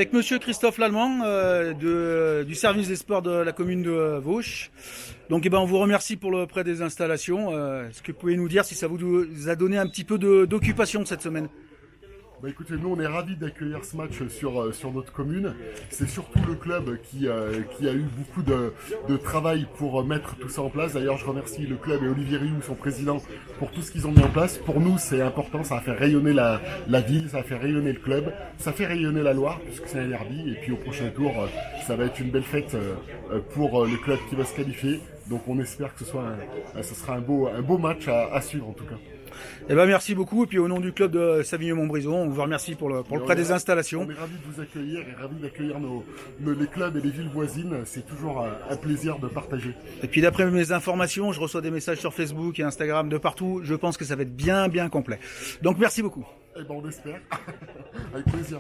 avec Monsieur Christophe Lallemand du service des sports de la commune de Vauche. Donc on vous remercie pour le prêt des installations. Est-ce que vous pouvez nous dire si ça vous a donné un petit peu d'occupation cette semaine? Bah écoutez, nous on est ravis d'accueillir ce match sur notre commune. C'est surtout le club qui a eu beaucoup de travail pour mettre tout ça en place. D'ailleurs, je remercie le club et Olivier Rioux, son président, pour tout ce qu'ils ont mis en place. Pour nous, c'est important, ça a fait rayonner la ville, ça a fait rayonner le club, ça fait rayonner la Loire, puisque c'est un derby. Et puis au prochain tour, ça va être une belle fête pour le club qui va se qualifier. Donc on espère que ce sera un beau match à suivre en tout cas. Eh ben merci beaucoup, et puis au nom du club de Savigny-Montbrison, on vous remercie pour le prêt des installations. On est ravis de vous accueillir et ravis d'accueillir les clubs et les villes voisines. C'est toujours un plaisir de partager. Et puis d'après mes informations, je reçois des messages sur Facebook et Instagram de partout. Je pense que ça va être bien complet. Donc merci beaucoup. Eh ben on espère. Avec plaisir.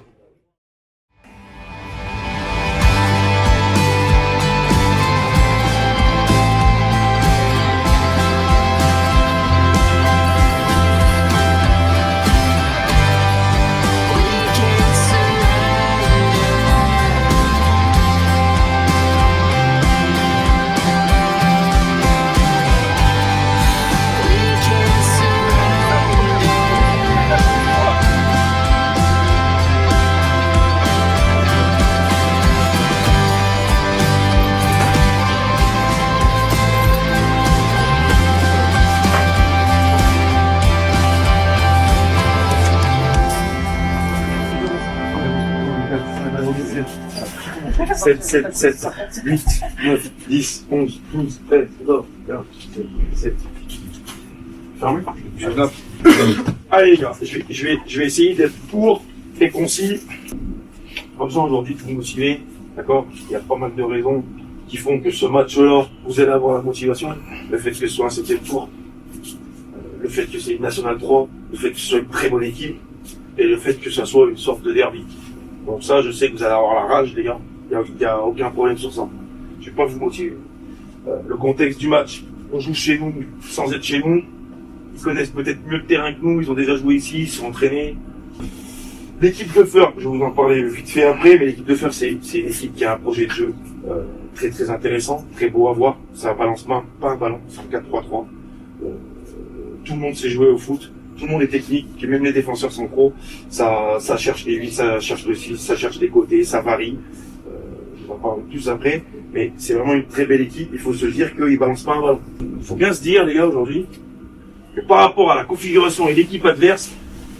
Sept, 8, 9, 10, 11, 12, 13, 14, 15, 17. Fermé. Allez les gars, je vais essayer d'être court et concis. Pas besoin aujourd'hui de vous motiver, d'accord? Il y a pas mal de raisons qui font que ce match-là, vous allez avoir la motivation. Le fait que ce soit un 7e tour, le fait que c'est une Nationale 3, le fait que ce soit une très bonne équipe, et le fait que ça soit une sorte de derby. Donc ça, je sais que vous allez avoir la rage, les gars. Il n'y a aucun problème sur ça. Je vais pas vous motiver. Le contexte du match, on joue chez nous sans être chez nous. Ils connaissent peut-être mieux le terrain que nous, ils ont déjà joué ici, ils sont entraînés. L'équipe de Feur, je vais vous en parler vite fait après, mais l'équipe de Feur, c'est une équipe qui a un projet de jeu très intéressant, très beau à voir. C'est un balancement, pas un ballon, c'est un 4-3-3. Tout le monde sait jouer au foot. Tout le monde est technique, même les défenseurs centraux, ça cherche les vies, ça cherche le 6, ça cherche les côtés, ça varie. Je vais en parler plus après, mais c'est vraiment une très belle équipe. Il faut se dire qu'ils balancent pas un ballon. Il faut bien se dire, les gars, aujourd'hui, que par rapport à la configuration et l'équipe adverse,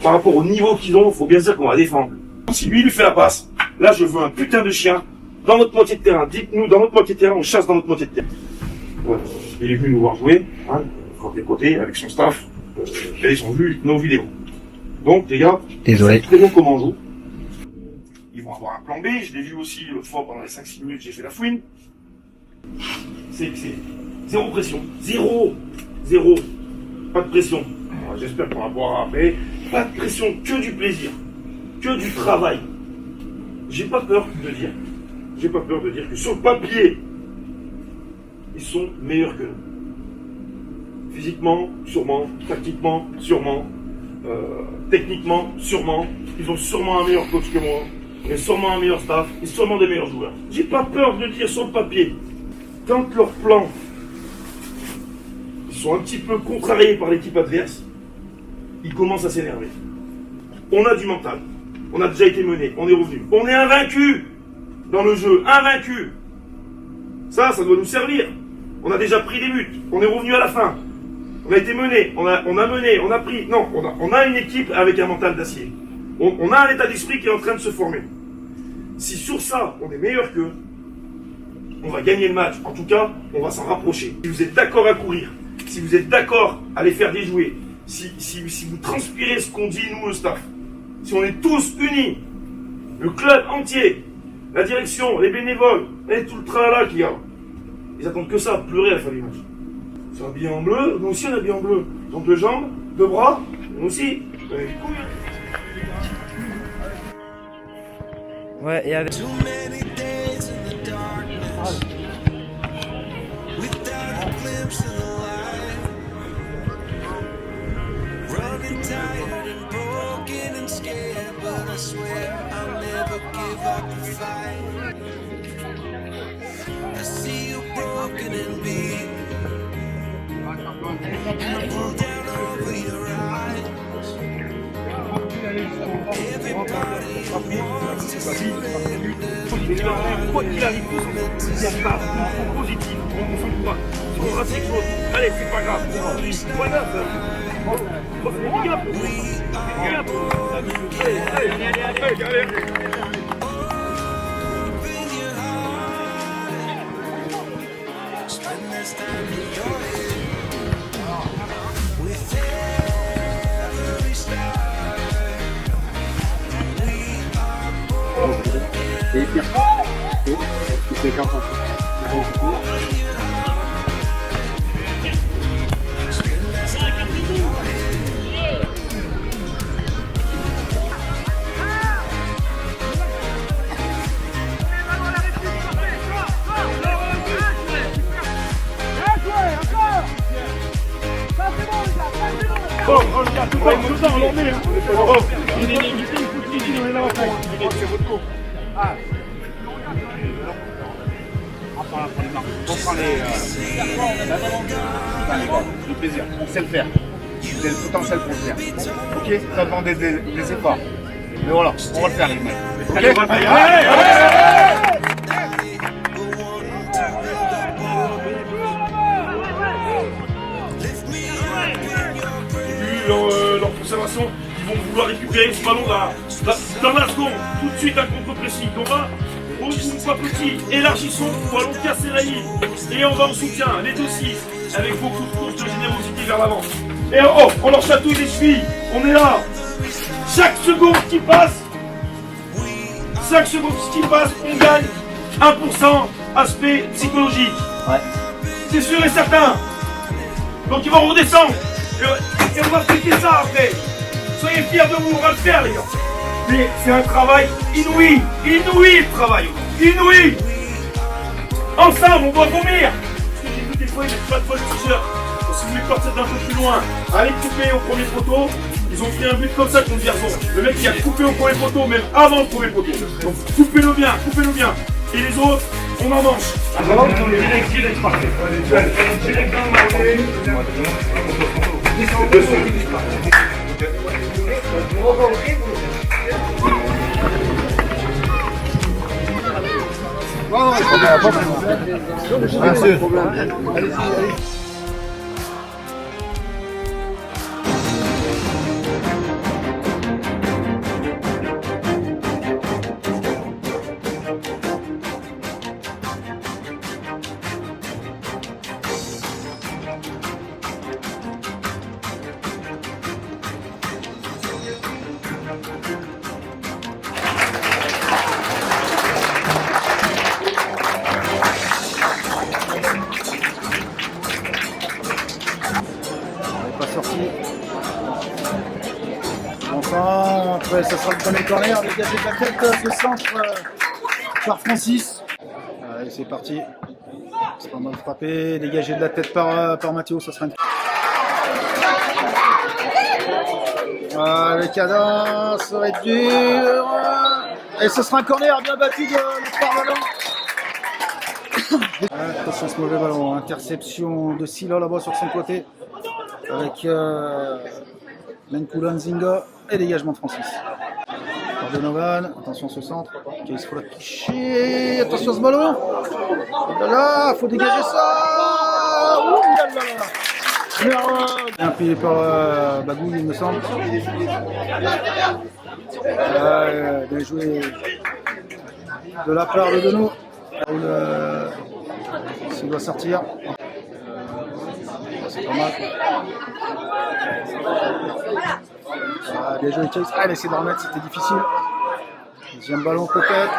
par rapport au niveau qu'ils ont, il faut bien se dire qu'on va défendre. Si lui fait la passe, là je veux un putain de chien dans notre moitié de terrain. Dites-nous, dans notre moitié de terrain, on chasse dans notre moitié de terrain. Ouais. Il est venu nous voir jouer, hein, des côtés, avec son staff. Et ils ont vu nos vidéos. Donc les gars, désolé, c'est très bon comment on joue. Ils vont avoir un plan B, je l'ai vu aussi l'autre fois pendant les 5-6 minutes, j'ai fait la fouine. C'est zéro pression. Zéro. Pas de pression. Alors, j'espère qu'on va voir après. Pas de pression, que du plaisir. Que du travail. J'ai pas peur de dire que sur le papier, ils sont meilleurs que nous. Physiquement, sûrement. Tactiquement, sûrement. Techniquement, sûrement. Ils ont sûrement un meilleur coach que moi. Ils ont sûrement un meilleur staff. Ils ont sûrement des meilleurs joueurs. J'ai pas peur de dire sur le papier. Quand leurs plans, ils sont un petit peu contrariés par l'équipe adverse, ils commencent à s'énerver. On a du mental. On a déjà été mené. On est revenu. On est invaincu dans le jeu. Invaincu. Ça doit nous servir. On a déjà pris des buts. On est revenu à la fin. On a été mené, on a mené, on a pris. Non, on a une équipe avec un mental d'acier. On a un état d'esprit qui est en train de se former. Si sur ça, on est meilleur qu'eux, on va gagner le match. En tout cas, on va s'en rapprocher. Si vous êtes d'accord à courir, si vous êtes d'accord à les faire déjouer, si vous transpirez ce qu'on dit, nous, le staff, si on est tous unis, le club entier, la direction, les bénévoles, et tout le tralala qu'il y a, ils attendent que ça, pleurer à la fin du match. Ils sont habillés en bleu, nous aussi on est habillés en bleu. Ils ont 2 jambes, 2 bras, nous aussi. Ouais, et avec... Tired and broken and scared, but I swear I'll never give up the fight. I see you broken and beat, and pull down over your eyes. Everybody wants to surrender. Quoi qu'il arrive, il y a pas positif, on s'en fout pas. Si on rate quelque chose, allez, c'est pas grave. Voilà, big up. Big up. Allez. Spend this time in your head with every star. Bon, on regarde tout le temps, on l'en met. Oh, il est on est là, c'est votre coup. Ah. On prend le plaisir, on sait le faire. Vous avez le potentiel pour le faire. Ok, ça demande des efforts. Mais voilà, on va le faire les mecs. Ok, on va le faire. Leur conservation, ils vont vouloir récupérer ce ballon là, dans la seconde, tout de suite un contre précis. On va au fois petit, élargissons, allons casser la ligne et on va en soutien, les 2-6, avec beaucoup de courses de générosité vers l'avant. Et oh, on leur chatouille les chevilles, on est là. Chaque seconde qui passe, on gagne 1% aspect psychologique. Ouais. C'est sûr et certain. Donc ils vont redescendre. Et on va fêter ça après. Soyez fiers de vous, on va le faire les gars. Mais c'est un travail inouï le travail. Inouï. Ensemble, on doit vomir. Parce que j'ai vu des fois, ils mettent pas de vol t-shirt. Si vous voulez partir d'un peu plus loin, allez couper au premier poteau. Ils ont pris un but comme ça contre Vierzon. Le mec qui a coupé au premier poteau, même avant le premier poteau. Donc coupez-le bien. Et les autres, on en mange. Direct, parfait. Direct dans Après, ça sera le premier corner, dégagé de la tête de centre par Francis. Allez, c'est parti. C'est pas mal frappé, dégagé de la tête par Mathéo, ça sera une... Les cadences, ça va être dur. Et ce sera un corner bien battu de l'Espoir Ballon. Attention ce mauvais ballon, interception de Silla là-bas sur son côté. Avec Menkula Nzinga et dégagement de Francis. De Novan, attention ce centre, il faut la toucher, attention ce ballon, oh là là, faut dégager ça, oh là là, bien appuyé par Bagou il me semble, bien joué de la part de Denou, s'il doit sortir, c'est pas mal. Bien joué Chase. Elle essaie de remettre, c'était difficile. Deuxième ballon peut-être.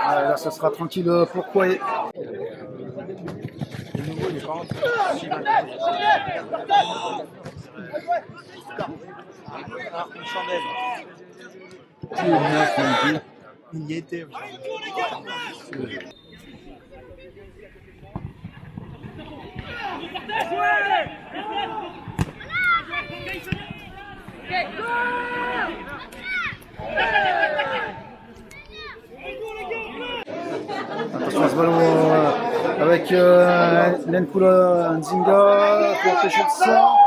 Là, ça sera tranquille pour Koué. Il y était. Attention à ce ballon avec Nenkula Nzinga pour empêcher le sort.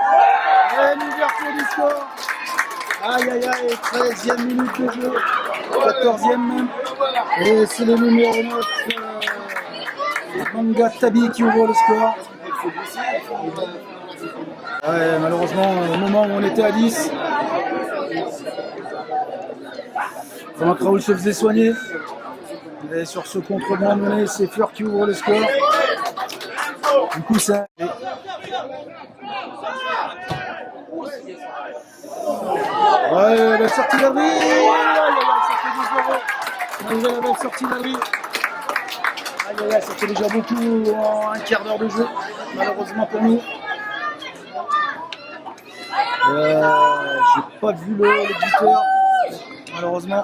Et l'ouverture du score. Aïe aïe aïe, 13e minute de jeu, 14e même. Et c'est le numéro 9, Manga Tabi qui ouvre le score. Ouais, malheureusement, au moment où on était à 10, pendant que Raoul se faisait soigner. Et sur ce contre-blanc mené, c'est Fleur qui ouvre le score. Du coup, ça. Ouais, la sortie d'Adri. La belle sortie d'Adri. Aïe aïe aïe, ça fait déjà beaucoup en un quart d'heure de jeu, malheureusement pour nous. J'ai pas vu le buteur, malheureusement.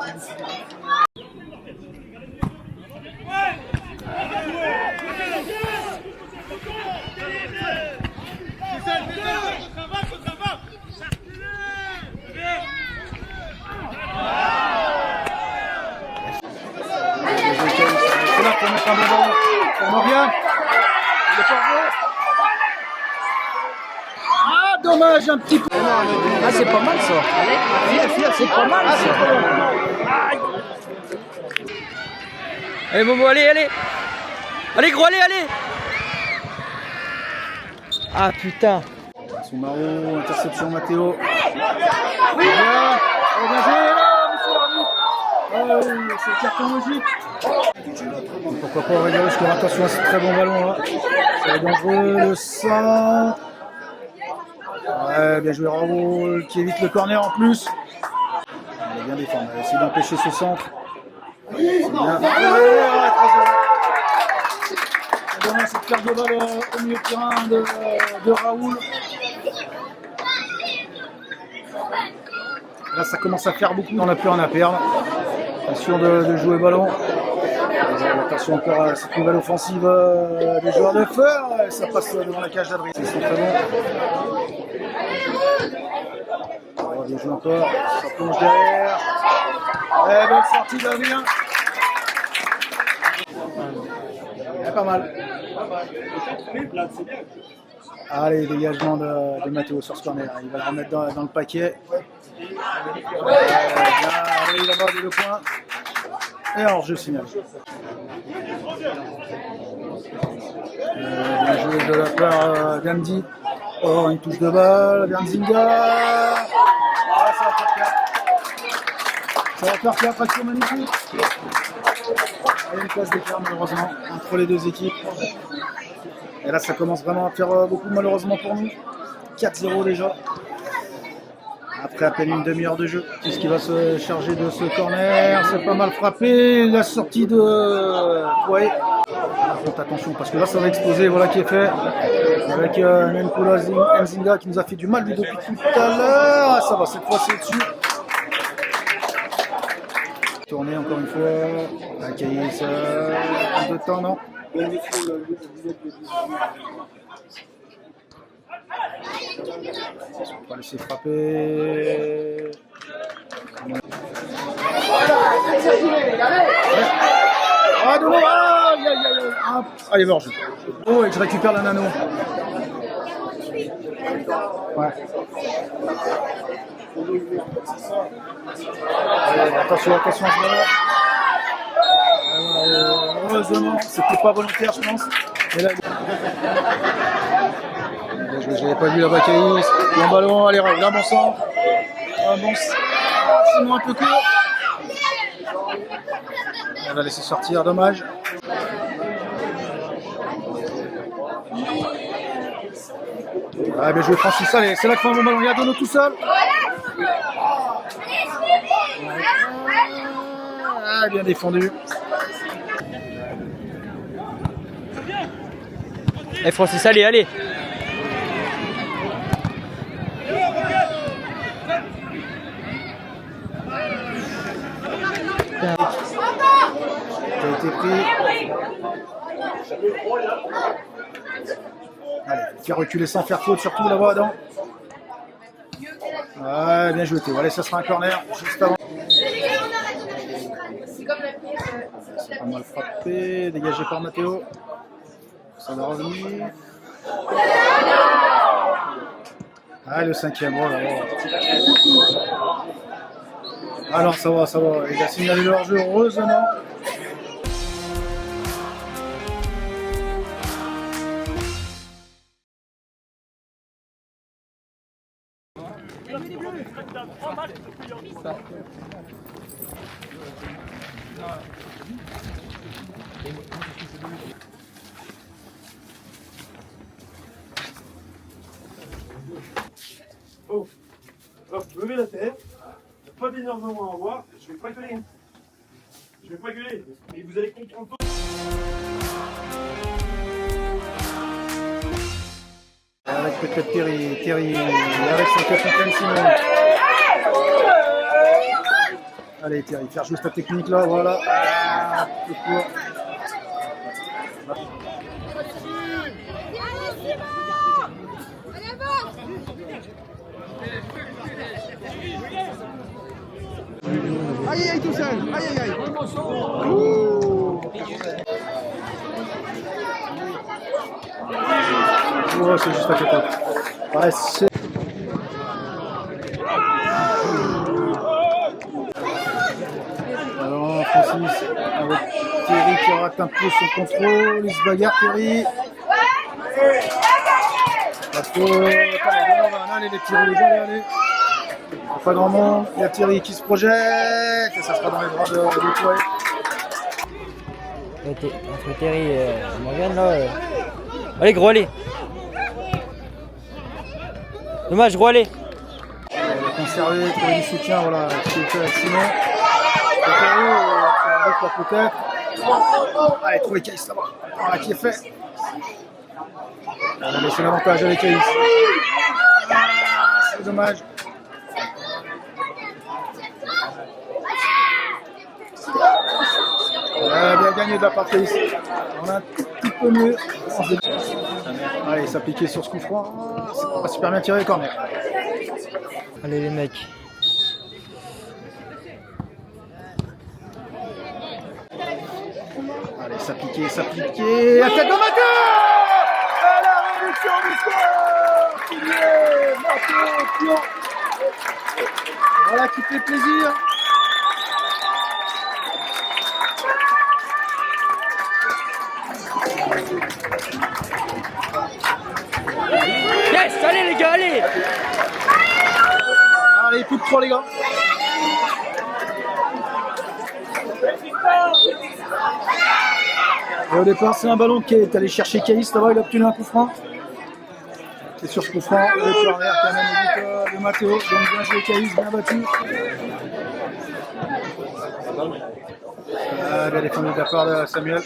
C'est là pour mettre un bon ballon pour Morgan. Il est pas vrai. Ah, dommage, un petit peu. Ah, c'est pas mal ça. C'est pas mal ça. Allez Momo, allez, allez. Allez gros, allez, allez. Ah putain. Soumaro, interception Mathéo. Bien, bien joué là, monsieur l'arbitre. Oh, c'est le carton logique. Pourquoi pas Aurélien, je attention à ce très bon ballon là. C'est dangereux, le centre. Ouais, bien joué Raoul qui évite le corner en plus. Il est bien défendu, il va essayer d'empêcher ce centre. C'est bien. Ouais, c'est dommage cette perte de balle au milieu de terrain de Raoul. Là ça commence à faire beaucoup, on n'a plus rien à perdre. Bien sûr de jouer ballon. Attention encore à cette nouvelle offensive des joueurs de feu. Ça passe devant la cage d'Adri. C'est très bon. On va bien jouer encore. Ça plonge derrière. Et belle sortie d'Adrien. Pas mal. Allez, dégagement de Mathéo sur ce corner. Il va le remettre dans le paquet. Allez, là-bas, dès le point. Et hors jeu signal. Bien joué de la part d'Amdi. Oh, une touche de balle. Bernzinga. Ah, ça va faire 4. Ça va faire 4. Action magnifique. Il y a une place d'écart malheureusement entre les deux équipes. Et là ça commence vraiment à faire beaucoup malheureusement pour nous. 4-0 déjà. Après à peine une demi-heure de jeu. Qu'est-ce qui va se charger de ce corner? C'est pas mal frappé. La sortie de ouais. Faites attention parce que là ça va exploser. Voilà qui est fait. Avec Nenkula Nzinga qui nous a fait du mal lui depuis tout à l'heure. Ah, ça va, cette fois c'est dessus. Tourner encore une fois. Accueillir ça. Un peu de temps, non? On va pas laisser frapper. Ah, de nouveau. Allez, voir jeu. Oh, et je récupère la nano. Ouais. Allez, attention à ce moment-là. Heureusement, c'était pas volontaire, je pense. Mais là, je n'avais pas vu la Bakaïs. Bon ballon, allez, là, bon sang. Bon, sinon un peu court. On va laisser sortir, dommage. Ah, bien joué Francis, allez, c'est là que fait un bon ballon. Il y a Dono tout seul. Ah, bien défendu. Eh Francis, allez, allez. Qui a été pris. Allez, faire reculer sans faire faute, surtout là-bas, Adam. Ouais, bien joué, Théo. Allez, ça sera un corner juste avant. Pas mal frappé, dégagé par Matteo. Ça va revenir. Ah, le 5e, oh là là. Alors ça va, ça va. Il a signalé le hors-jeu, heureusement. Oh, hop, levez la tête, pas d'énervement à avoir, je vais pas gueuler. Je vais pas gueuler, mais vous allez comprendre. Avec peut-être Terry avec son capitaine Simon. Allez Terry, faire juste ta technique là, voilà. Ah, le court. Aïe aïe tout seul, aïe aïe aïe. Oh, c'est juste à côté. Ouais, c'est... Alors Francis avec Terry qui rate un peu son contrôle, il se bagarre Terry. Pas trop... Allez les Terry, allez. Pas grand monde, il y a Thierry qui se projette et ça sera dans les bras de Chloé. Entre Terry et Morgan là. Allez gros allez. Dommage gros allez. On va conserver, trouver du soutien, voilà, qui est fait avec Simon. Terry, c'est peut-être. Allez, trouver Caïs là-bas. Voilà qui est fait. On a laissé l'avantage avec Caïs. C'est dommage. Bien gagné de la part de Caïs. On a un petit peu mieux. Allez, s'appliquer sur ce coup franc. C'est pas super bien tiré quand même. Allez les mecs. Allez, s'appliquer. Attaque de Matteo. À la réduction du score. Pilier, Matteo, Pion. Voilà qui fait plaisir. Yes, allez les gars, allez. Allez, plus de 3 les gars. Et au départ, c'est un ballon qui est allé chercher Caïs là-bas, il a obtenu un coup franc. Et sur ce coup franc, le corner quand même de Matteo. Donc bien joué Caïs, bien battu. Bien défendu de la part de Samuel.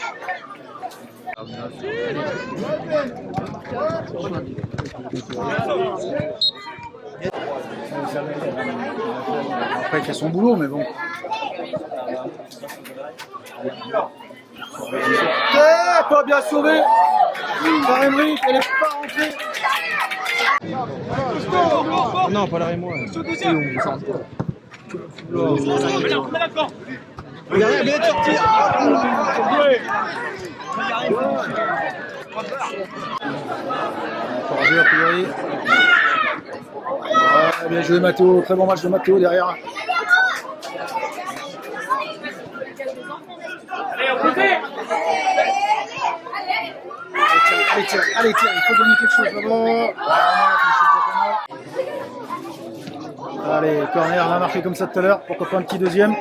Après, il fait son boulot, mais bon. Pas bien sauvé par Emeric, elle est pas rentrée. Non, pas l'arrêt moi. Regardez, bien sorti. Encore joué a priori. Ouais, bien joué Matteo, très bon match de Matteo derrière. Allez, tiens, il faut donner quelque chose là-bas. Allez, corner, on a marqué comme ça tout à l'heure. Pourquoi pas un petit deuxième?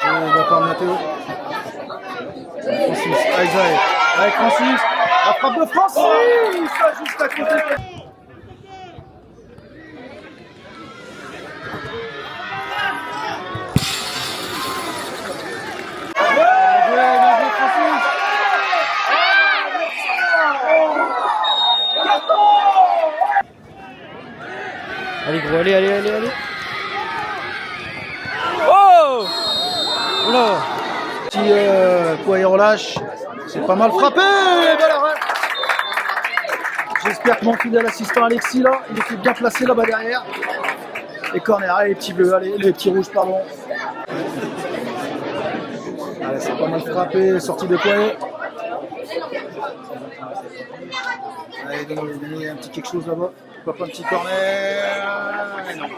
De la part de Matteo. Francis, Isaiah. Avec Francis. La frappe de Francis. Ça juste à côté. Allez gros, allez. Oh! Oula! Petit quoi, il relâche. C'est pas mal frappé. Bel arrêt. J'espère que mon fidèle assistant Alexis là, il était bien placé là-bas derrière. Et corner, allez les petits bleus, allez les petits rouges, pardon. Allez, c'est pas mal frappé, sortie de Koué. Allez, donnez un petit quelque chose là-bas. Pourquoi pas un petit corner? Mais non,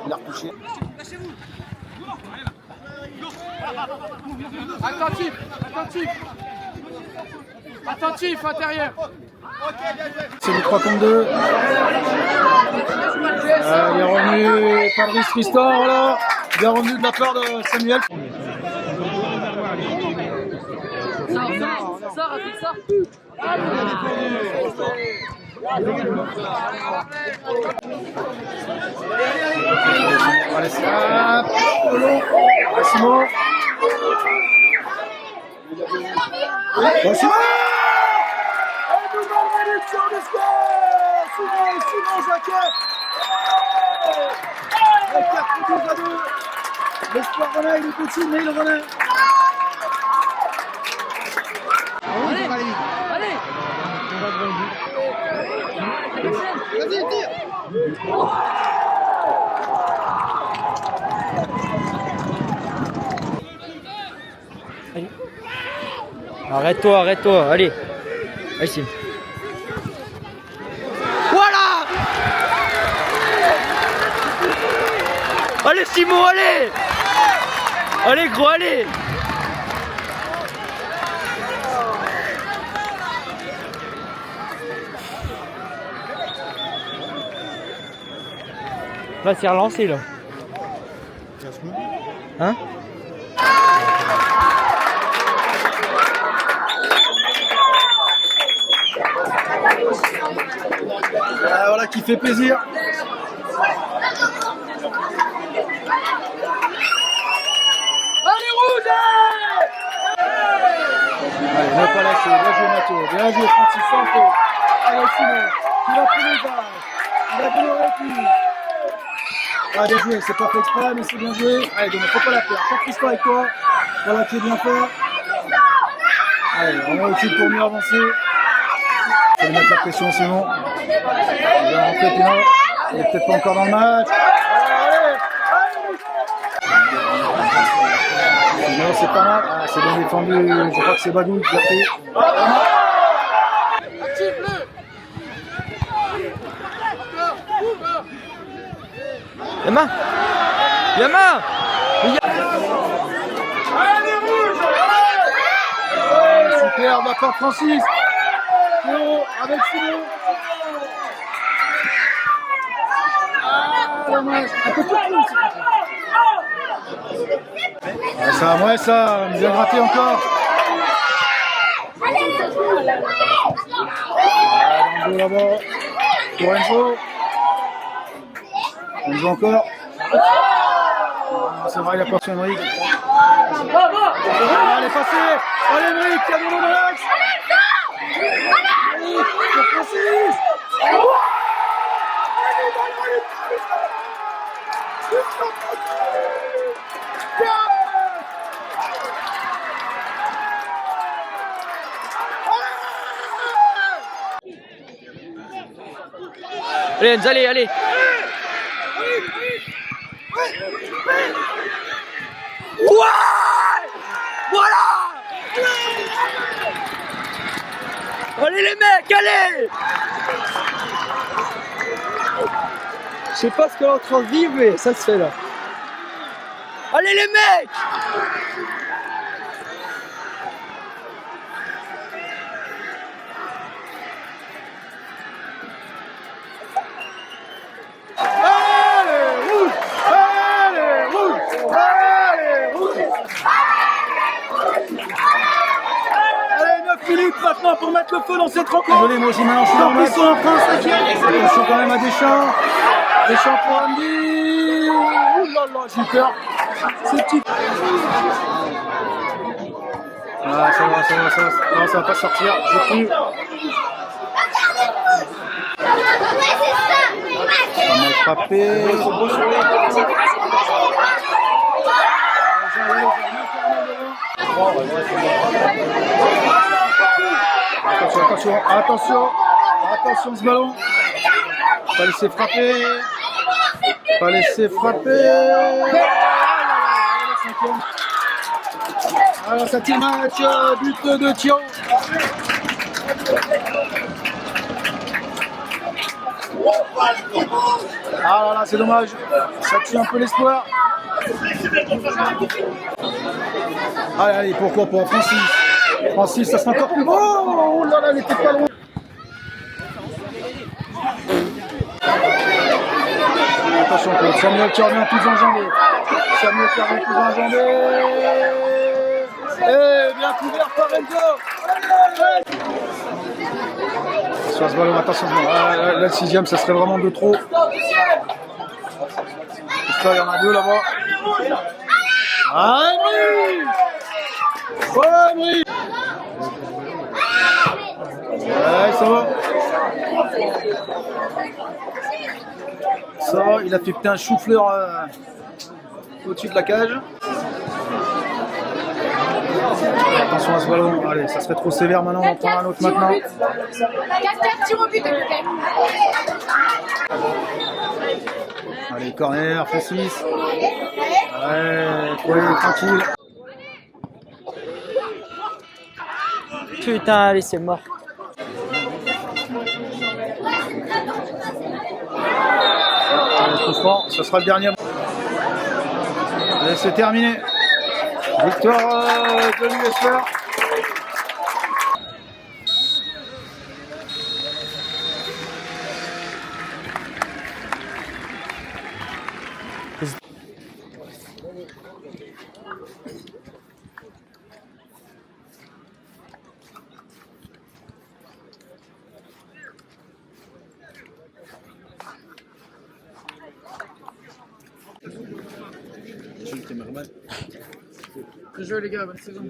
il a retouché. Attentif, attentif. Attentif, intérieur. C'est le 3 contre 2. Il est revenu Patrice Ristor là. Il est revenu de la part de Samuel. Allez, ça. Allez, Simon. Bon, Simon. Nouvelle réduction de score. Simon Jacquet. Avec 4 buts à 2. L'espoir René, il est petit, mais il renaît. Allez. Vas-y, tire. Arrête-toi, allez. Allez, Sim. Voilà. Allez, Simon, allez. Allez, gros, allez. Là, c'est relancé, là. Hein? Voilà qui fait plaisir. Allez, rouge. Allez, ne pas lâcher. Bien joué Mathieu. Bien joué Francis Santo. Allez Simon. Il a pris les bases. Il a donné le recul. Ah, bien joué. C'est pas fait exprès, mais c'est bien joué. Allez, donc faut pas la perdre. Pas Christophe avec toi. Voilà qui est bien fait. Allez, on va au-dessus pour mieux avancer. Il faut lui mettre la pression Simon. Il va rentrer Pinot. Il est peut-être pas encore dans le match. Non, c'est pas mal. Ah, c'est bien défendu. Je crois que c'est Badou qui a pris. Active bleu. Yama. Super, de la part de Francis. Simon, avec Simon. Ah, dommage. Un peu plus haut, s'il te plaît. Ah, ça, ouais, ça. Bien gratté encore. Enzo là-bas. Pour Enzo. Enzo encore. Ah, c'est vrai, il a pas reçu Henrik. Ah, elle est passée. Allez, Henrik, qui a donné dans l'axe. C'est Francis. Allez, Enzo, allez. Ouais. Voilà. Allez les mecs, allez. Je sais pas ce qu'elle est en train de vivre, mais ça se fait là. Allez les mecs. Maintenant pour mettre le feu dans cette rencontre. Désolé, moi aussi maintenant je suis dans le match. Attention quand même à Deschamps. Deschamps pour Andy. Ouh là là, j'ai peur. C'est petit. Ah, ça va. Non, ça va pas sortir. J'ai plus. On a frappé. attention, attention, attention ce ballon. Pas laisser frapper. Pas laisser frapper. Alors ça tire match, but de Thio. Ah là là, c'est dommage. Ça tue un peu l'espoir. Allez, allez, pourquoi pas Francis. Francis, ça sera encore plus beau. Oh là là, il était pas loin. Attention, Claude. Samuel qui revient plus enjambé. Samuel qui revient plus enjambé. Et bien couvert par Enzo. Sur ce ballon, attention. Là, le sixième, ça serait vraiment de trop. Il y en a deux là-bas. Ah, Emery! Oh, Emery! Ouais, ça va. Ça va, il a fait peut-être un chou-fleur au-dessus de la cage. Attention à ce ballon. Allez, ça serait trop sévère maintenant. On va prendre un autre maintenant. 4-4 tirs au but, capitaine. Allez, corner, Francis. Ouais, tranquille. Putain, allez, c'est mort. Allez, coup franc, ce sera le dernier. Allez, c'est terminé. Victoire de l'USR. Bien joué les gars, bonne saison.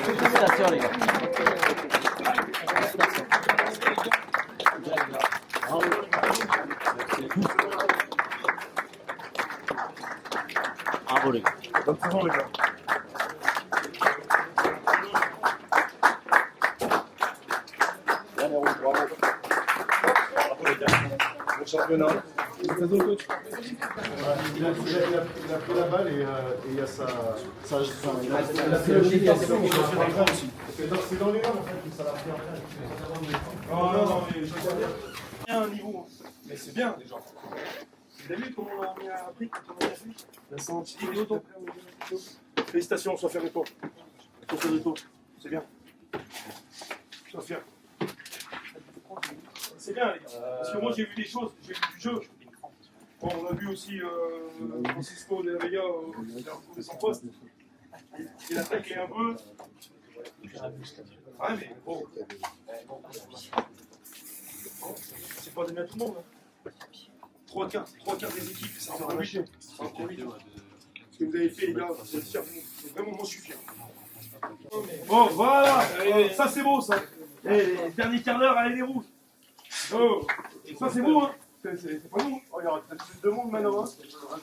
Félicitations les gars. Bravo les gars. Bonne saison les gars. Bon championnat. Il a pris la balle et il y a sa il a fait le giga aussi. C'est dans les mains en fait que ça l'a pris après. Non, mais je vois bien un niveau. Mais c'est bien déjà. Vous avez vu comment on a appris, comment on a vu? La senti vidéo. Félicitations, Sophia Reto. Sophia Reto, c'est bien. Sophia. C'est bien les gars. Parce que moi j'ai vu des choses, j'ai vu du jeu. Bon, on a vu aussi Francisco de la Vega il a retrouvé son poste. Il a taclé un peu. Ouais, mais bon. C'est pas donné à tout le monde. Hein. 3 quarts des équipes, c'est encore 8. C'est encore 8. Ce que vous avez fait, les gars, vous êtes fiers de nous. Vraiment, moi, je suis fier. Bon, voilà. Ça, c'est beau, ça. Les derniers quarts d'heure, allez, les rouges. Oh, ça, c'est beau, hein. C'est pas nous. Oh, il y aura peut-être plus de monde maintenant. Hein.